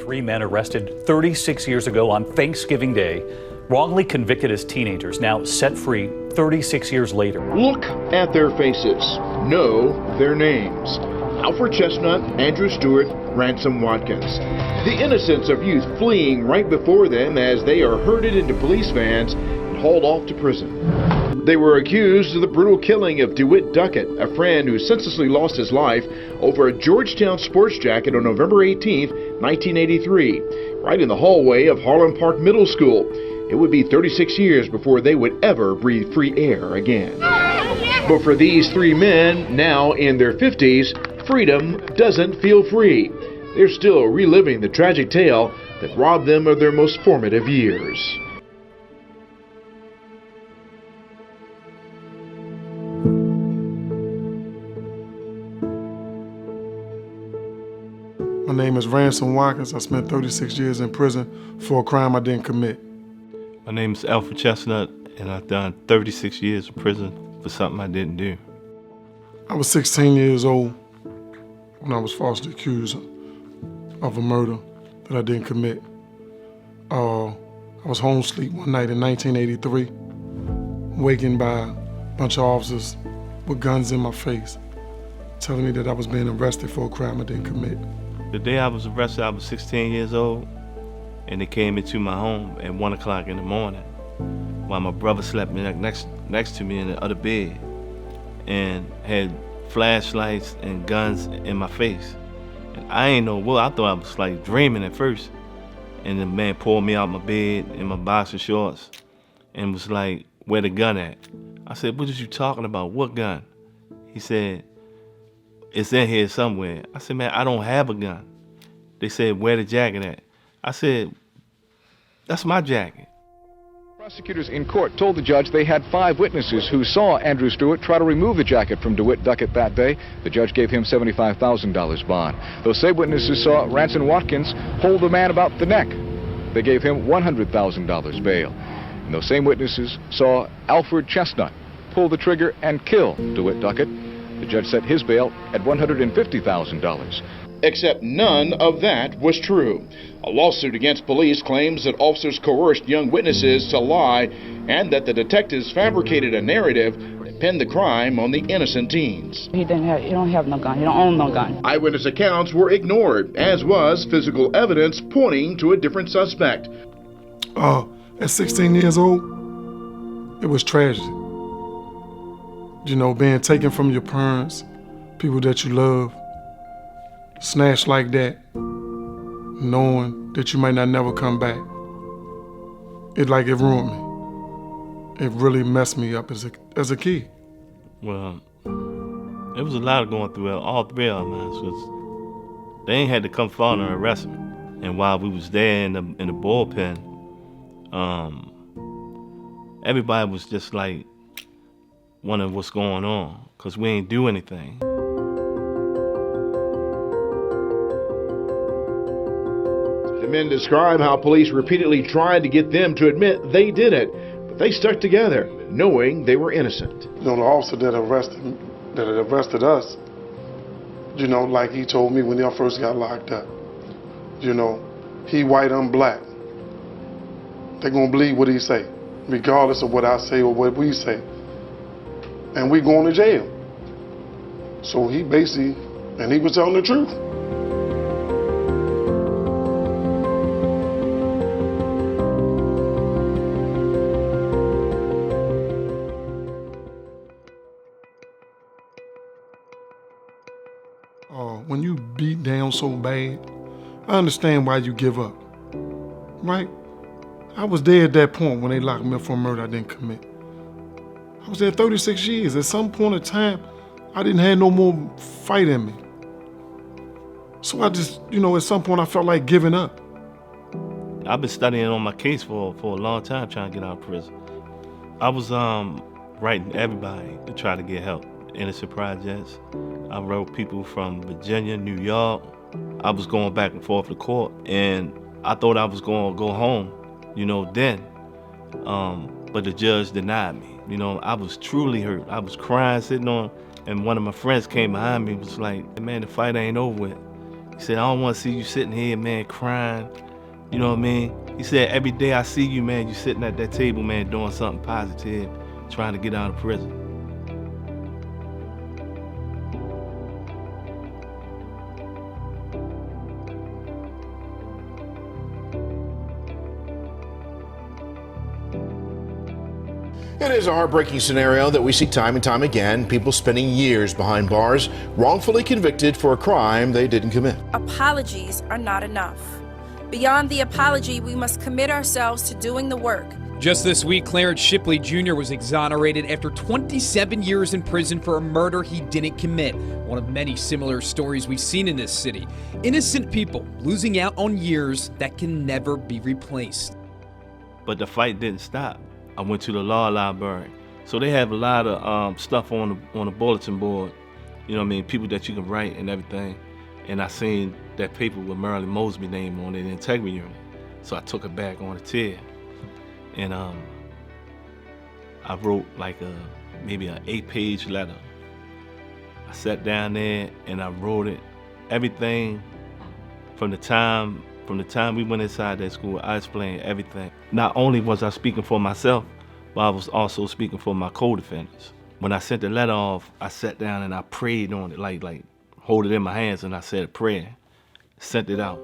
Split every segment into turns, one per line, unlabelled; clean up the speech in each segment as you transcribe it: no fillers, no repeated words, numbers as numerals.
Three men arrested 36 years ago on Thanksgiving Day, wrongly convicted as teenagers, now set free 36 years later.
Look at their faces. Know their names. Alfred Chestnut, Andrew Stewart, Ransom Watkins. The innocence of youth fleeing right before them as they are herded into police vans and hauled off to prison. They were accused of the brutal killing of DeWitt Duckett, a friend who senselessly lost his life over a Georgetown sports jacket on November 18, 1983, right in the hallway of Harlem Park Middle School. It would be 36 years before they would ever breathe free air again. But for these three men, now in their 50s, freedom doesn't feel free. They're still reliving the tragic tale that robbed them of their most formative years.
My name is Ransom Watkins. I spent 36 years in prison for a crime I didn't commit.
My name is Alfred Chestnut, and I've done 36 years in prison for something I didn't do.
I was 16 years old when I was falsely accused of a murder that I didn't commit. I was home asleep one night in 1983, wakened by a bunch of officers with guns in my face, telling me that I was being arrested for a crime I didn't commit.
The day I was arrested, I was 16 years old, and they came into my home at 1 o'clock in the morning while my brother slept next to me in the other bed and had flashlights and guns in my face. And I ain't know what, I thought I was like dreaming at first. And the man pulled me out my bed in my boxer shorts and was like, "Where the gun at?" I said, "What is you talking about? What gun?" He said, "It's in here somewhere." I said, "Man, I don't have a gun." They said, "Where the jacket at?" I said, "That's my jacket."
Prosecutors in court told the judge they had 5 witnesses who saw Andrew Stewart try to remove the jacket from DeWitt Duckett that day. The judge gave him $75,000 bond. Those same witnesses saw Ransom Watkins hold the man about the neck. They gave him $100,000 bail. And those same witnesses saw Alfred Chestnut pull the trigger and kill DeWitt Duckett. The judge set his bail at $150,000.
Except none of that was true. A lawsuit against police claims that officers coerced young witnesses to lie and that the detectives fabricated a narrative that pinned the crime on the innocent teens.
He don't have no gun. He don't own no gun.
Eyewitness accounts were ignored, as was physical evidence pointing to a different suspect.
At 16 years old, it was tragic. You know, being taken from your parents, people that you love, snatched like that, knowing that you might not never come back. It ruined me. It really messed me up as a kid.
Well, it was a lot of going through all three of them, because they ain't had to come far to arrest me. And while we was there in the bullpen, everybody was just like wondering what's going on, because we ain't do anything.
The men describe how police repeatedly tried to get them to admit they did it, but they stuck together, knowing they were innocent.
You know, the officer that had arrested us, you know, like he told me when I first got locked up, you know, he white, I'm black. They're gonna believe what he say, regardless of what I say or what we say. And we going to jail. So he basically, and he was telling the truth. When you beat down so bad, I understand why you give up, right? I was there at that point when they locked me up for a murder I didn't commit. I was there 36 years. At some point in time, I didn't have no more fight in me. So I just, you know, at some point I felt like giving up.
I've been studying on my case for a long time trying to get out of prison. I was writing everybody to try to get help. Innocent projects. I wrote people from Virginia, New York. I was going back and forth to court, and I thought I was going to go home, you know, then. But the judge denied me. You know, I was truly hurt. I was crying, sitting on, and one of my friends came behind me and was like, "Man, the fight ain't over with." He said, I don't want to see you sitting here, man, crying. You know what I mean? He said, every day I see you, man, you sitting at that table, man, doing something positive, trying to get out of prison.
It is a heartbreaking scenario that we see time and time again. People spending years behind bars, wrongfully convicted for a crime they didn't commit.
Apologies are not enough. Beyond the apology, we must commit ourselves to doing the work.
Just this week, Clarence Shipley Jr. was exonerated after 27 years in prison for a murder he didn't commit. One of many similar stories we've seen in this city. Innocent people losing out on years that can never be replaced.
But the fight didn't stop. I went to the law library. So they have a lot of stuff on the bulletin board, you know what I mean, people that you can write and everything. And I seen that paper with Marilyn Mosby's name on it, the integrity unit. So I took it back on the tier. And I wrote like maybe an 8-page letter. I sat down there and I wrote it, everything from the time we went inside that school. I explained everything. Not only was I speaking for myself, but I was also speaking for my co-defendants. When I sent the letter off, I sat down and I prayed on it, like hold it in my hands, and I said a prayer, sent it out.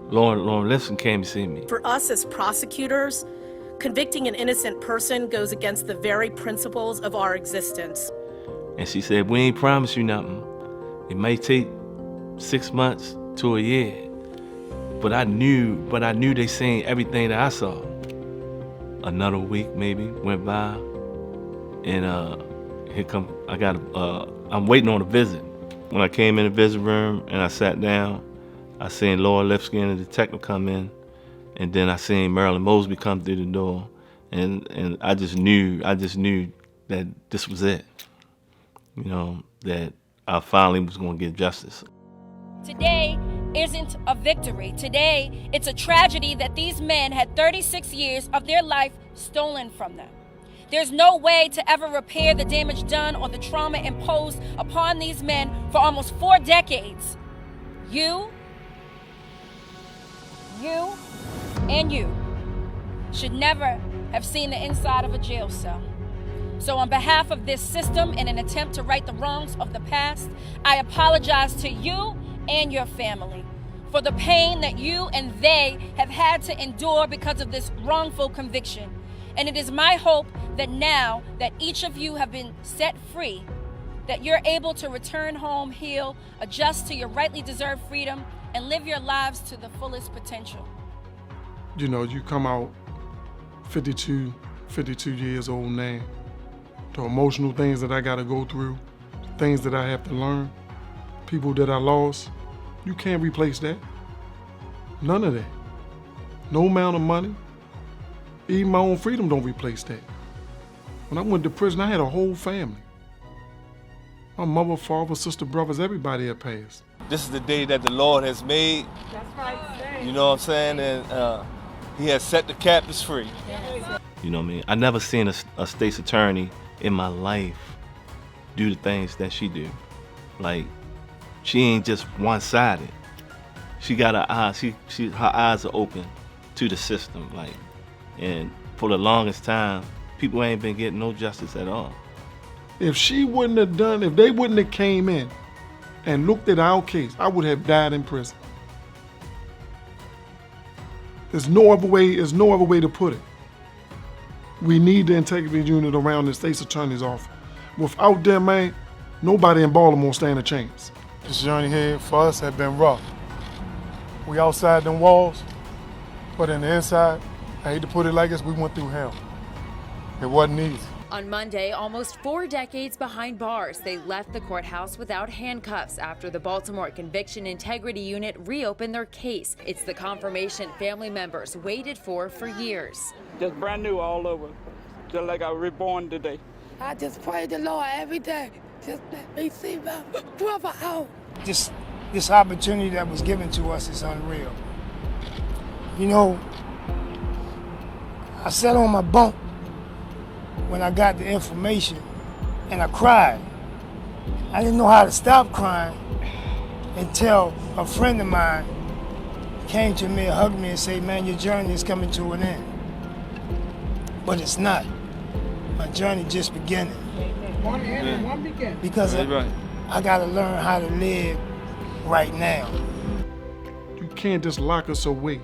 Lauren Lipson came to see me.
For us as prosecutors, convicting an innocent person goes against the very principles of our existence.
And she said, we ain't promised you nothing. It may take 6 months to a year. But I knew they seen everything that I saw. Another week maybe went by, and I'm waiting on a visit. When I came in the visit room and I sat down, I seen Laura Lipsky and the detective come in, and then I seen Marilyn Mosby come through the door, and I just knew that this was it. You know, that I finally was gonna get justice.
Today isn't a victory. Today, it's a tragedy that these men had 36 years of their life stolen from them. There's no way to ever repair the damage done or the trauma imposed upon these men for almost 4 decades. You, and you should never have seen the inside of a jail cell. So on behalf of this system, in an attempt to right the wrongs of the past, I apologize to you and your family for the pain that you and they have had to endure because of this wrongful conviction. And it is my hope that now that each of you have been set free, that you're able to return home, heal, adjust to your rightly deserved freedom, and live your lives to the fullest potential.
You know, you come out 52 years old now. The emotional things that I gotta go through, things that I have to learn, people that I lost, you can't replace that. None of that. No amount of money, even my own freedom don't replace that. When I went to prison, I had a whole family. My mother, father, sister, brothers, everybody had passed.
This is the day that the Lord has made.
That's right.
You know what I'm saying? And He has set the captives free.
You know what I mean? I never seen a state's attorney in my life do the things that she do. Like, she ain't just one-sided. She got her eyes, her eyes are open to the system, like, and for the longest time, people ain't been getting no justice at all.
If they wouldn't have came in and looked at our case, I would have died in prison. There's no other way to put it. We need the integrity unit around the state's attorney's office. Without them, man, nobody in Baltimore stand a chance.
This journey here for us has been rough. We outside them walls, but in the inside, I hate to put it like this, we went through hell. It wasn't easy.
On Monday, almost 4 decades behind bars, they left the courthouse without handcuffs after the Baltimore Conviction Integrity Unit reopened their case. It's the confirmation family members waited for years.
Just brand new all over, just like I was reborn today.
I just pray the Lord every day. Just let me see my brother out.
This opportunity that was given to us is unreal. You know,
I sat on my bunk when I got the information, and I cried. I didn't know how to stop crying until a friend of mine came to me and hugged me and said, man, your journey is coming to an end. But it's not. My journey just beginning.
One end and one beginning.
Because I gotta learn how to live right now.
You can't just lock us away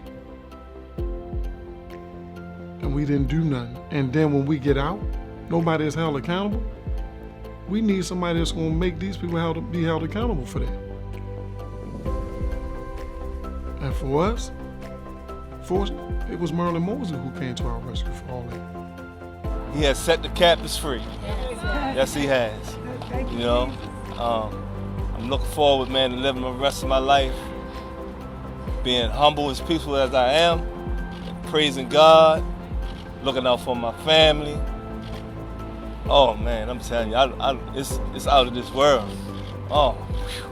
and we didn't do nothing. And then when we get out, nobody is held accountable. We need somebody that's gonna make these people be held accountable for that. And for us, fortunately, it was Merlin Mosley who came to our rescue for all that.
He has set the captives free. Yes, he has. You know, I'm looking forward, man, to living the rest of my life, being humble as peaceful as I am, praising God, looking out for my family. Oh man, I'm telling you, it's out of this world. Oh. Whew.